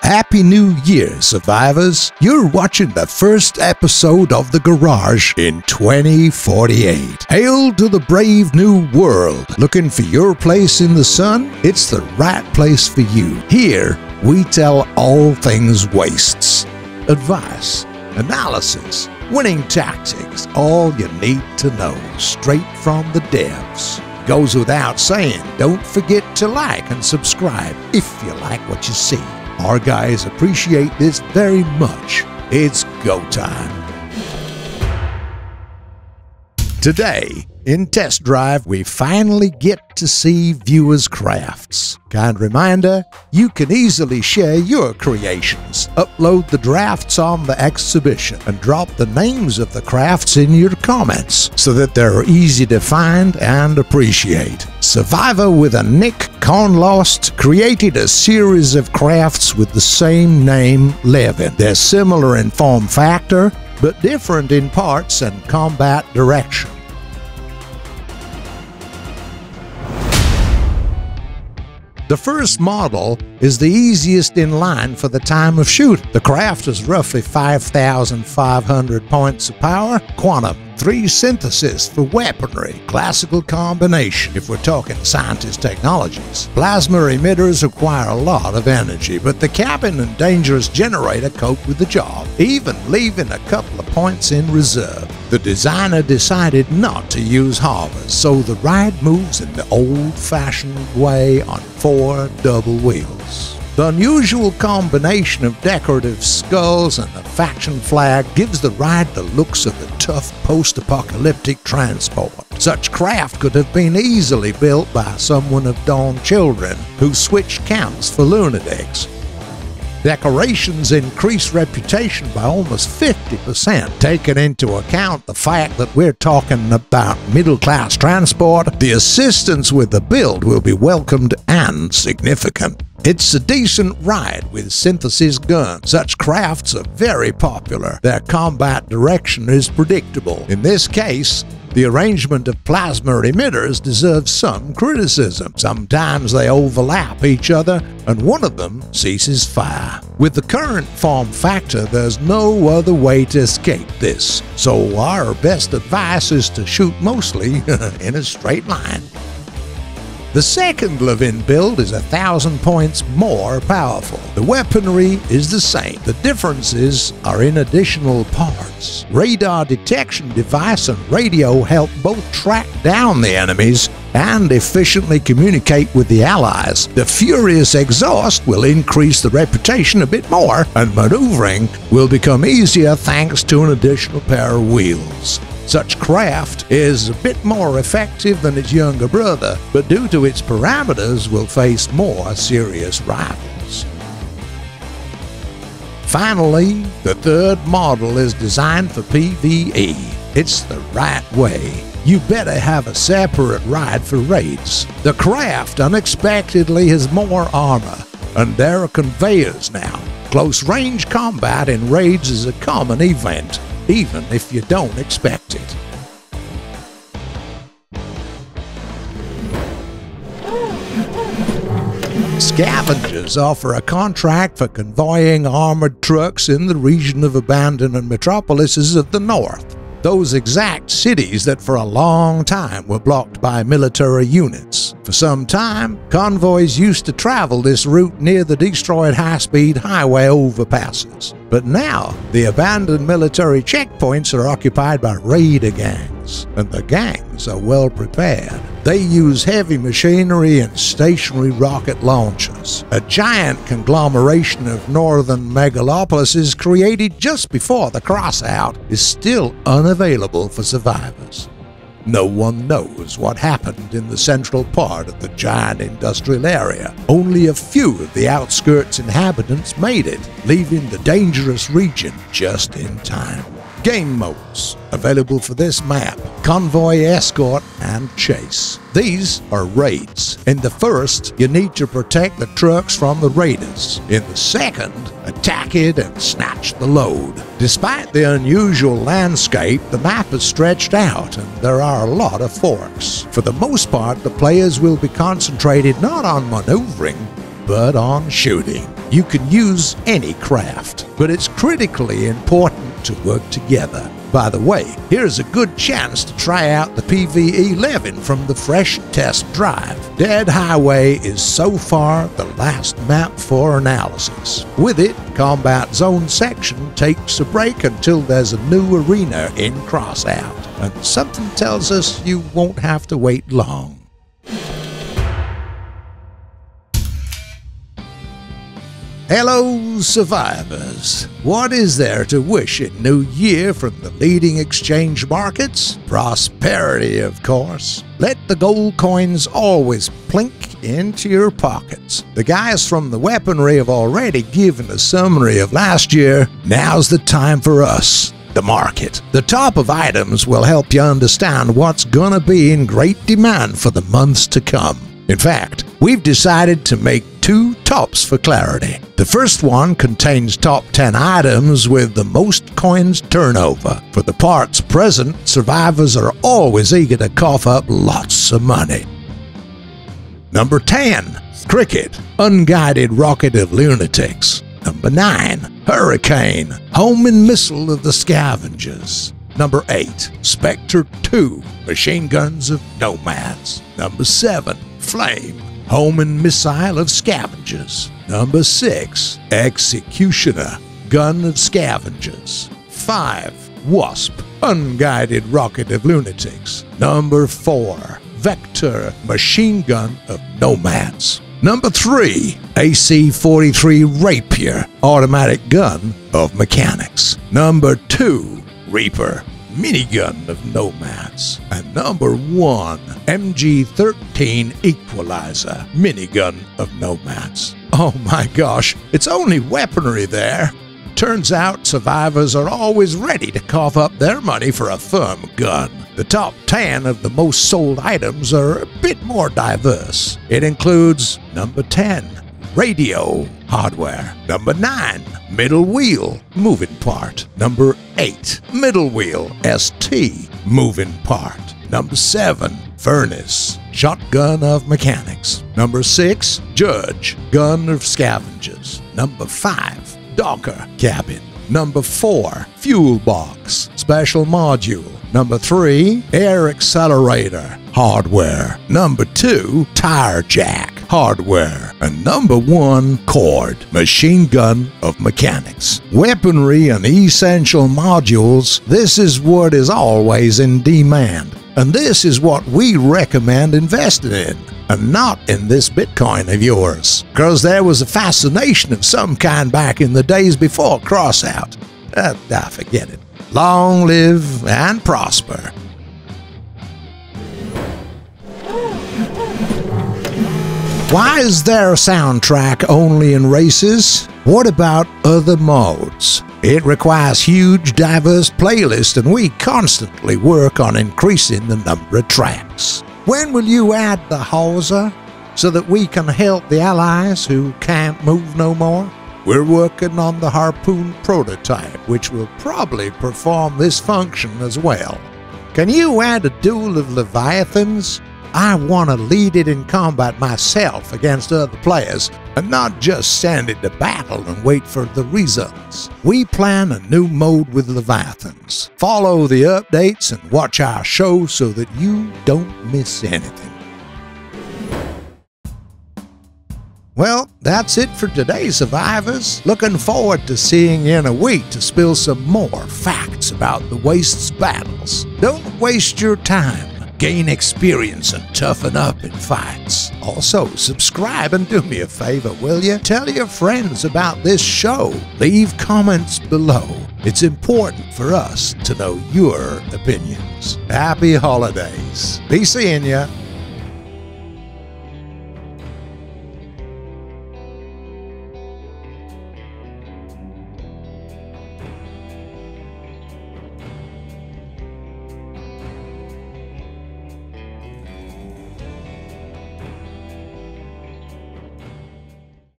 Happy New Year, survivors! You're watching the first episode of The Garage in 2048. Hail to the brave new world! Looking for your place in the sun? It's the right place for you. Here, we tell all things wastes. Advice, analysis, winning tactics, all you need to know, straight from the devs. Goes without saying, don't forget to like and subscribe if you like what you see. Our guys appreciate this very much. It's go time. Today, in Test Drive, we finally get to see viewers' crafts. Kind reminder, you can easily share your creations, upload the drafts on the exhibition, and drop the names of the crafts in your comments so that they're easy to find and appreciate. Survivor with a Nick Conlost created a series of crafts with the same name, Levin. They're similar in form factor, but different in parts and combat direction. The first model is the easiest in line for the time of shoot. The craft is roughly 5,500 points of power, quantum, 3 synthesis for weaponry, classical combination if we're talking scientist technologies. Plasma emitters require a lot of energy, but the cabin and dangerous generator cope with the job, even leaving a couple of points in reserve. The designer decided not to use hovers, so the ride moves in the old-fashioned way on 4 double wheels. The unusual combination of decorative skulls and a faction flag gives the ride the looks of a tough post-apocalyptic transport. Such craft could have been easily built by someone of Dawn children who switched camps for lunatics. Decorations increase reputation by almost 50%. Taking into account the fact that we're talking about middle-class transport, the assistance with the build will be welcomed and significant. It's a decent ride with synthesis guns. Such crafts are very popular. Their combat direction is predictable. In this case, the arrangement of plasma emitters deserves some criticism. Sometimes they overlap each other, and one of them ceases fire. With the current form factor, there's no other way to escape this, so our best advice is to shoot mostly in a straight line. The second Levin build is 1,000 points more powerful. The weaponry is the same. The differences are in additional parts. Radar detection device and radio help both track down the enemies and efficiently communicate with the allies. The furious exhaust will increase the reputation a bit more, and maneuvering will become easier thanks to an additional pair of wheels. Such craft is a bit more effective than its younger brother, but due to its parameters will face more serious rivals. Finally, the third model is designed for PvE. It's the right way. You better have a separate ride for raids. The craft unexpectedly has more armor, and there are conveyors now. Close-range combat in raids is a common event, even if you don't expect it. Scavengers offer a contract for convoying armored trucks in the region of abandoned metropolises of the north. Those exact cities that for a long time were blocked by military units. For some time, convoys used to travel this route near the destroyed high-speed highway overpasses. But now, the abandoned military checkpoints are occupied by raider gangs, and the gangs are well prepared. They use heavy machinery and stationary rocket launchers. A giant conglomeration of northern megalopolises created just before the Crossout is still unavailable for survivors. No one knows what happened in the central part of the giant industrial area. Only a few of the outskirts inhabitants made it, leaving the dangerous region just in time. Game modes available for this map: Convoy, Escort, and Chase. These are raids. In the first, you need to protect the trucks from the raiders. In the second, attack it and snatch the load. Despite the unusual landscape, the map is stretched out and there are a lot of forks. For the most part, the players will be concentrated not on maneuvering, but on shooting. You can use any craft, but it's critically important to work together. By the way, here's a good chance to try out the PV-11 from the fresh test drive. Dead Highway is so far the last map for analysis. With it, Combat Zone section takes a break until there's a new arena in Crossout, and something tells us you won't have to wait long. Hello, survivors. What is there to wish in New Year from the leading exchange markets? Prosperity, of course. Let the gold coins always plink into your pockets. The guys from the weaponry have already given a summary of last year. Now's the time for us, the market. The top of items will help you understand what's gonna be in great demand for the months to come. In fact, we've decided to make two tops for clarity. The first one contains top 10 items with the most coins turnover. For the parts present, survivors are always eager to cough up lots of money. Number 10. Cricket, Unguided Rocket of Lunatics. Number 9. Hurricane, Homing Missile of the Scavengers. Number 8. Spectre 2, Machine Guns of Nomads. Number 7. Flame, Homing Missile of Scavengers. Number 6. Executioner, Gun of Scavengers. 5. Wasp, Unguided Rocket of Lunatics. Number 4. Vector, Machine Gun of Nomads. Number 3. AC-43 Rapier, Automatic Gun of Mechanics. Number 2. Reaper, Minigun of Nomads. And number 1, MG-13 Equalizer, Minigun of Nomads. Oh my gosh, it's only weaponry there. Turns out survivors are always ready to cough up their money for a firm gun. The top 10 of the most sold items are a bit more diverse. It includes number 10, radio hardware. Number 9, middle wheel moving part. Number 8, middle wheel ST moving part. Number 7, furnace, shotgun of mechanics. Number 6, judge, gun of scavengers. Number 5, docker cabin. Number 4, fuel box, special module. Number 3, air accelerator, hardware. Number 2, tire jack, hardware. And number 1, cord, machine gun of mechanics. Weaponry and essential modules, this is what is always in demand. And this is what we recommend investing in, and not in this Bitcoin of yours. Because there was a fascination of some kind back in the days before Crossout. Forget it. Long live and prosper. Why is there a soundtrack only in races? What about other modes? It requires huge, diverse playlists, and we constantly work on increasing the number of tracks. When will you add the hawser so that we can help the allies who can't move no more? We're working on the Harpoon prototype, which will probably perform this function as well. Can you add a duel of Leviathans? I want to lead it in combat myself against other players, and not just send it to battle and wait for the results. We plan a new mode with Leviathans. Follow the updates and watch our show so that you don't miss anything. Well, that's it for today, survivors. Looking forward to seeing you in a week to spill some more facts about the Waste's battles. Don't waste your time. Gain experience and toughen up in fights. Also, subscribe and do me a favor, will you? Tell your friends about this show. Leave comments below. It's important for us to know your opinions. Happy holidays. Be seeing ya.